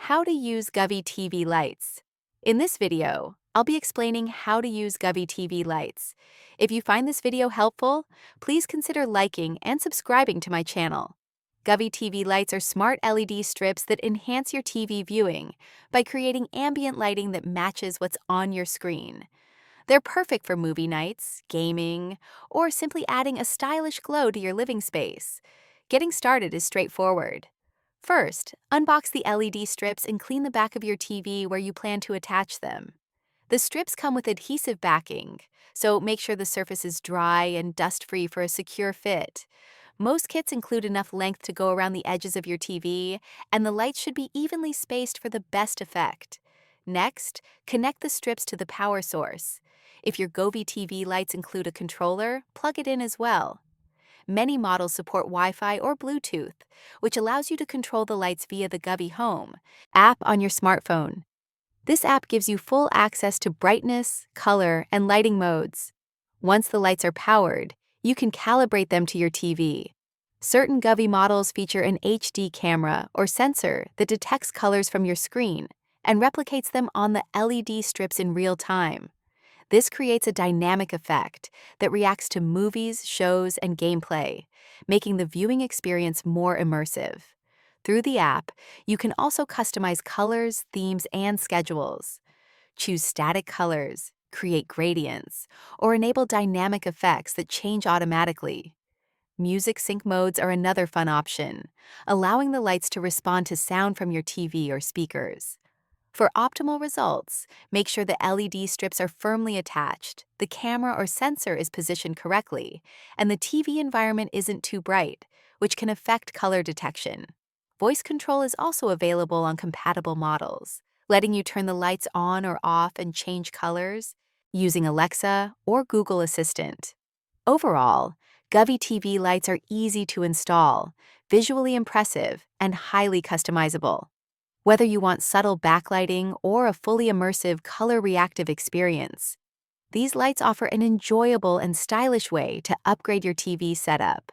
How to use Govee TV lights. In this video, I'll be explaining how to use Govee TV lights. If you find this video helpful, please consider liking and subscribing to my channel. Govee TV lights are smart LED strips that enhance your TV viewing by creating ambient lighting that matches what's on your screen. They're perfect for movie nights, gaming, or simply adding a stylish glow to your living space. Getting started is straightforward. First, unbox the LED strips and clean the back of your TV where you plan to attach them. The strips come with adhesive backing, so make sure the surface is dry and dust-free for a secure fit. Most kits include enough length to go around the edges of your TV, and the lights should be evenly spaced for the best effect. Next, connect the strips to the power source. If your Govee TV lights include a controller, plug it in as well. Many models support Wi-Fi or Bluetooth, which allows you to control the lights via the Govee Home app on your smartphone. This app gives you full access to brightness, color, and lighting modes. Once the lights are powered, you can calibrate them to your TV. Certain Govee models feature an HD camera or sensor that detects colors from your screen and replicates them on the LED strips in real time. This creates a dynamic effect that reacts to movies, shows, and gameplay, making the viewing experience more immersive. Through the app, you can also customize colors, themes, and schedules. Choose static colors, create gradients, or enable dynamic effects that change automatically. Music sync modes are another fun option, allowing the lights to respond to sound from your TV or speakers. For optimal results, make sure the LED strips are firmly attached, the camera or sensor is positioned correctly, and the TV environment isn't too bright, which can affect color detection. Voice control is also available on compatible models, letting you turn the lights on or off and change colors using Alexa or Google Assistant. Overall, Govee TV lights are easy to install, visually impressive, and highly customizable. Whether you want subtle backlighting or a fully immersive color-reactive experience, these lights offer an enjoyable and stylish way to upgrade your TV setup.